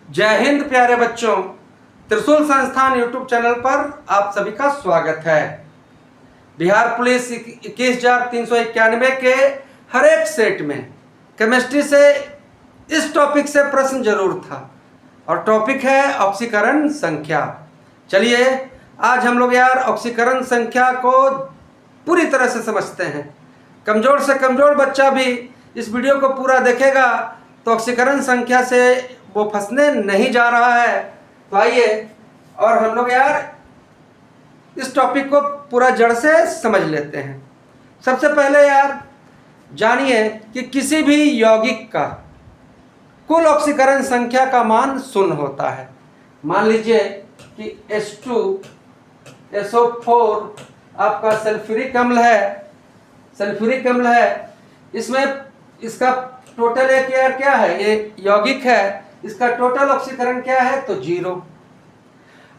जय हिंद प्यारे बच्चों। त्रिशूल संस्थान यूट्यूब चैनल पर आप सभी का स्वागत है। बिहार पुलिस 21,391 के हर एक सेट में केमिस्ट्री से इस टॉपिक से प्रश्न जरूर था और टॉपिक है ऑक्सीकरण संख्या। चलिए आज हम लोग ऑक्सीकरण संख्या को पूरी तरह से समझते हैं। कमज़ोर से कमज़ोर बच्चा भी इस वीडियो को पूरा देखेगा तो ऑक्सीकरण संख्या से वो फंसने नहीं जा रहा है। तो आइए और हम लोग इस टॉपिक को पूरा जड़ से समझ लेते हैं। सबसे पहले जानिए कि किसी भी यौगिक का कुल ऑक्सीकरण संख्या का मान 0 होता है। मान लीजिए कि H2SO4 आपका सल्फ्यूरिक अम्ल है। इसमें इसका टोटल क्या है, ये यौगिक है, इसका टोटल ऑक्सीकरण क्या है तो 0।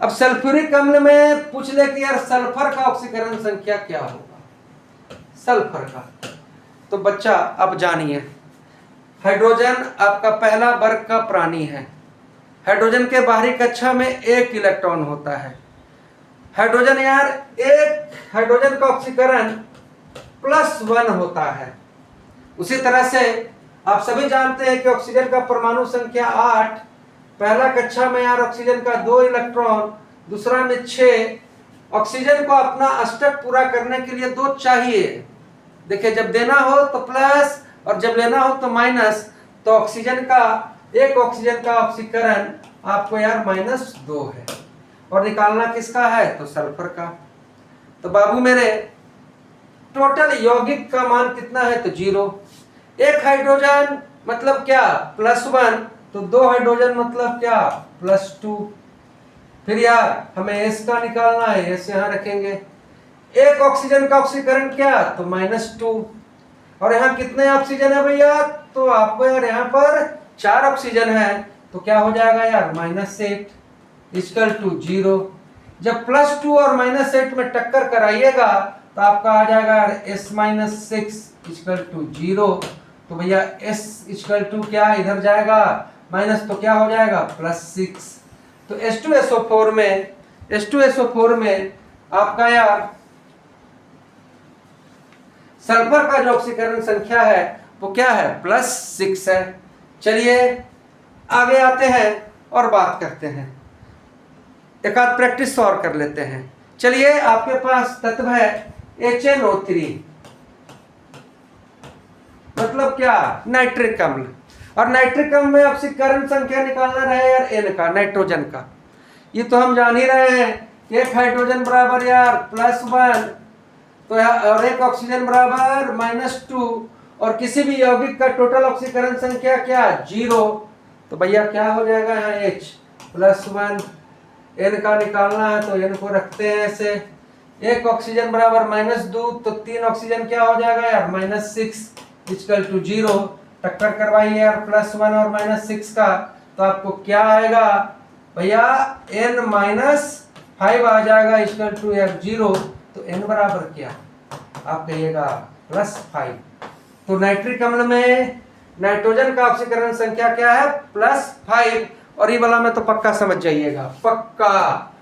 अब सल्फ्यूरिक अम्ल में पूछ ले कि सल्फर का ऑक्सीकरण संख्या क्या होगा, सल्फर का। तो बच्चा अब जानिए, हाइड्रोजन आपका पहला वर्ग का प्राणी है। हाइड्रोजन के बाहरी कक्षा में 1 इलेक्ट्रॉन होता है। हाइड्रोजन एक हाइड्रोजन का ऑक्सीकरण +1 होता है। उसी तरह से आप सभी जानते हैं कि ऑक्सीजन का परमाणु संख्या 8, पहला कक्षा में ऑक्सीजन का 2 इलेक्ट्रॉन, दूसरा में 6। ऑक्सीजन को अपना अष्टक पूरा करने के लिए 2 चाहिए। देखिए, जब देना हो तो प्लस और जब लेना हो तो माइनस। तो ऑक्सीजन का ऑक्सीकरण आपको -2 है और निकालना किसका है तो सल्फर का। तो बाबू मेरे, टोटल यौगिक का मान कितना है तो 0। एक हाइड्रोजन मतलब क्या +1, तो 2 हाइड्रोजन मतलब क्या +2। फिर हमें S का निकालना है, S यहाँ रखेंगे। एक ऑक्सीजन का ऑक्सीकरण क्या तो -2। और यहाँ कितने ऑक्सीजन है भैया, तो आपको यहाँ पर 4 ऑक्सीजन है। तो क्या हो जाएगा -8 = 0। जब +2 और -8 में टक्कर कराइएगा तो आपका आ जाएगा S - 6 = 0। तो भैया S = क्या, इधर जाएगा माइनस, तो क्या हो जाएगा +6। तो H2SO4 में आपका सल्फर का जो ऑक्सीकरण संख्या है वो क्या है +6 है। चलिए आगे आते हैं और बात करते हैं, एक आध प्रैक्टिस और कर लेते हैं। चलिए, आपके पास तत्व है HNO3, मतलब क्या नाइट्रिक अम्ल। और नाइट्रिक अम्ल में ऑक्सीकरण संख्या निकालना रहे N का, नाइट्रोजन का। ये तो हम जान ही रहे हैं कि एक हाइड्रोजन बराबर +1 तो और एक ऑक्सीजन बराबर -2। और किसी भी यौगिक का टोटल ऑक्सीकरण संख्या क्या 0। तो भैया क्या हो जाएगा यहाँ H +1। N का निकालना है तो N को रखते हैं ऐसे। एक ऑक्सीजन बराबर -2 तो 3 ऑक्सीजन क्या हो जाएगा -6 = 0। टक्कर करवाइए +1 और -6 का, तो आपको क्या आएगा भैया N - 5 आ जाएगा = 0। तो N बराबर क्या, आप कहिएगा +5। तो नाइट्रिक अम्ल में नाइट्रोजन का ऑक्सीकरण संख्या क्या है +5। और ये वाला में तो पक्का समझ जाइएगा, पक्का।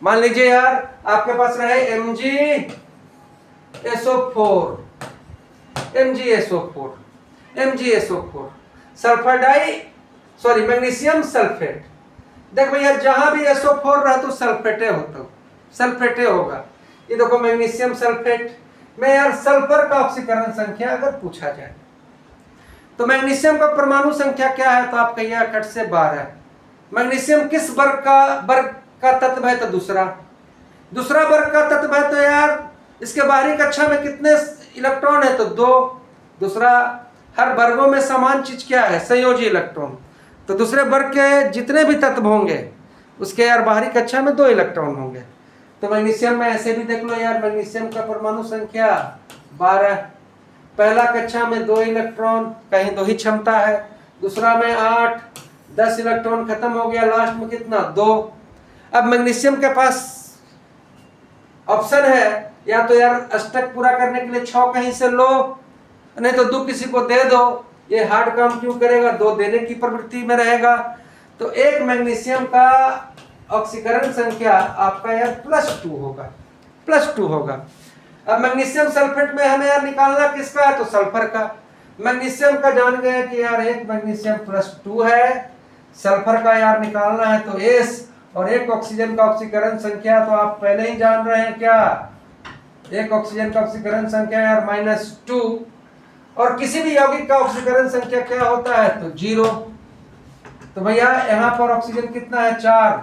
मान लीजिए आपके पास रहे MgSO4 मैग्नीशियम सल्फेट। देख भैया, जहां भी SO4 रहा तो सल्फेटे होगा। ये देखो मैग्नीशियम सल्फेट में सल्फर का ऑक्सीकरण संख्या अगर पूछा जाए तो मैग्नीशियम का परमाणु संख्या क्या है तो आप कहिए कट से 12। मैग्नीशियम किस वर्ग का तत्व है तो दूसरा वर्ग का तत्व है। तो इसके बाहरी कक्षा में कितने इलेक्ट्रॉन है तो 2। दूसरा, हर वर्गों में समान चीज क्या है संयोजी इलेक्ट्रॉन। तो दूसरे वर्ग के जितने भी तत्व होंगे उसके बाहरी कक्षा में 2 इलेक्ट्रॉन होंगे। तो मैग्नीशियम में ऐसे भी देख लो मैग्नीशियम का परमाणु संख्या 12। पहला कक्षा में 2 इलेक्ट्रॉन, कहीं 2 ही क्षमता है। दूसरा में 8, 10 इलेक्ट्रॉन खत्म हो गया, लास्ट में कितना 2। अब मैग्नीशियम के पास ऑप्शन है या तो अष्टक पूरा करने के लिए 6 कहीं से लो, नहीं तो 2 किसी को दे दो। ये हार्ड काम क्यों करेगा, 2 देने की प्रवृत्ति में रहेगा। तो एक मैग्नीशियम का ऑक्सीकरण संख्या आपका यार +2 होगा, +2 होगा। अब मैग्नीशियम सल्फेट में हमें यार निकालना किसका है, तो सल्फर का। मैग्नीशियम का जान गए कि यार एक मैग्नीशियम +2 है, सल्फर का यार निकालना है तो S, और एक ऑक्सीजन का ऑक्सीकरण संख्या तो आप पहले ही जान रहे हैं क्या, एक ऑक्सीजन का ऑक्सीकरण संख्या यार -2, और किसी भी यौगिक का ऑक्सीकरण संख्या क्या होता है, तो 0। तो भैया यहाँ पर ऑक्सीजन कितना है, 4,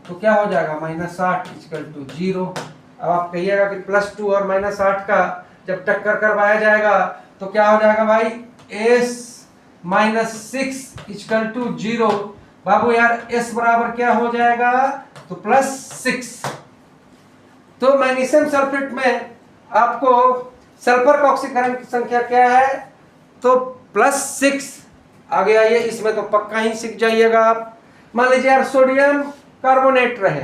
तो क्या हो जाएगा -8 = 0। अब आप कहिएगा कि +2 और -8 का जब टक्कर करवाया जाएगा तो क्या हो जाएगा भाई, S -6 = 0। बाबू यार S बराबर क्या हो जाएगा, तो +6। तो मैग्नीशियम सल्फेट में आपको सल्फर का ऑक्सीकरण की संख्या क्या है, तो +6। आगे आइए, इसमें तो पक्का ही सीख जाइएगा आप। मान लीजिए यार सोडियम कार्बोनेट रहे,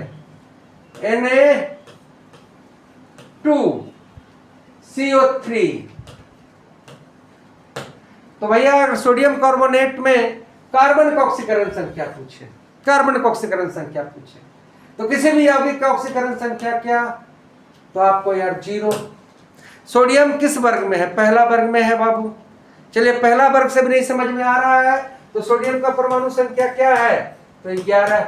Na2CO3, तो भैया सोडियम कार्बोनेट में कार्बन का ऑक्सीकरण संख्या पूछे, कार्बन का ऑक्सीकरण संख्या पूछे, तो किसी भी यौगिक का ऑक्सीकरण संख्या क्या, तो आपको यार 0। सोडियम किस वर्ग में है, पहला वर्ग में है बाबू। चलिए पहला वर्ग से भी नहीं समझ में आ रहा है, तो सोडियम का परमाणु संख्या क्या है, तो 11।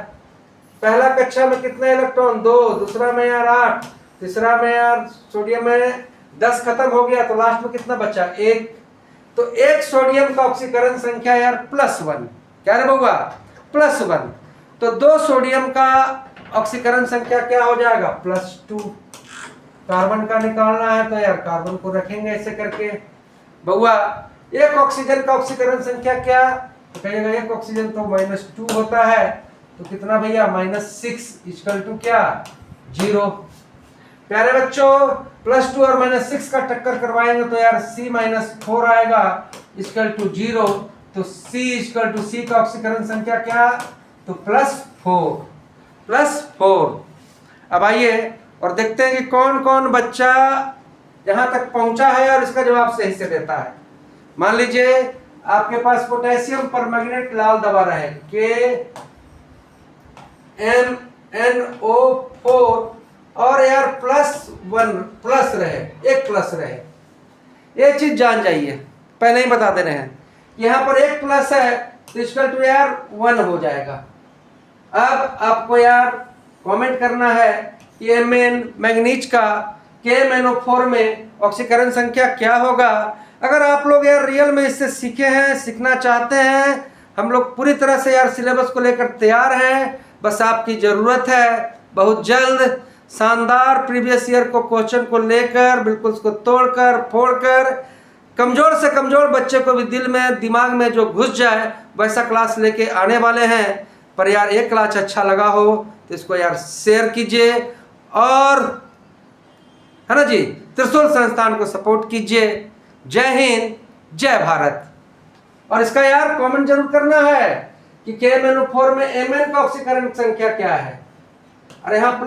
पहला कक्षा में कितने इलेक्ट्रॉन, 2, दूसरा में यार 8, तीसरा में यार सोडियम में 10 खत्म हो गया, तो लास्ट में कितना बचा, 1। तो एक सोडियम का ऑक्सीकरण संख्या यार +1, क्या रे बउआ, +1। तो 2 सोडियम का ऑक्सीकरण संख्या क्या हो जाएगा, +2। कार्बन का निकालना है तो यार कार्बन को रखेंगे ऐसे करके। बउआ एक ऑक्सीजन का ऑक्सीकरण संख्या क्या, तो कहिएगा एक ऑक्सीजन तो -2 होता है, तो कितना भैया, -6 = क्या, 0। प्यारे बच्चों +2 और -6 का टक्कर करवाएंगे तो यार C -4 आएगा = 0। तो C का ऑक्सीकरण संख्या क्या, तो +4। अब आइए और देखते हैं कि कौन कौन बच्चा यहाँ तक पहुंचा है और इसका जवाब सही से देता है। मान लीजिए आपके पास पोटेशियम परमैंगनेट लाल दवा रहे, KMnO4, और यार +1 रहे, एक प्लस रहे। एक चीज जान जाइए, पहले ही बता दे रहे हैं, यहाँ पर एक प्लस है तो = यार 1 हो जाएगा। अब आपको यार कमेंट करना है कि Mn मैग्नीज का KMnO4 में ऑक्सीकरण संख्या क्या होगा। अगर आप लोग यार रियल में इससे सीखे हैं, सीखना चाहते हैं, हम लोग पूरी तरह से यार सिलेबस को लेकर तैयार हैं, बस आपकी ज़रूरत है बहुत जल्द शानदार प्रीवियस ईयर को क्वेश्चन को लेकर बिल्कुल उसको तोड़कर फोड़कर कमज़ोर से कमज़ोर बच्चे को भी दिल में दिमाग में जो घुस जाए वैसा क्लास लेके आने वाले हैं। पर यार एक क्लास अच्छा लगा हो तो इसको यार शेयर कीजिए, और है ना जी, त्रिशूल संस्थान को सपोर्ट कीजिए। जय हिंद, जय भारत। और इसका यार कमेंट जरूर करना है कि KMnO4 में Mn का ऑक्सीकरण संख्या क्या है। अरे हाँ एक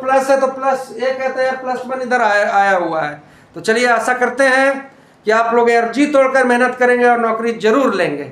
प्लस है तो +1 है, तो यार +1 इधर आया हुआ है। तो चलिए आशा करते हैं कि आप लोग यार जी तोड़कर मेहनत करेंगे और नौकरी जरूर लेंगे।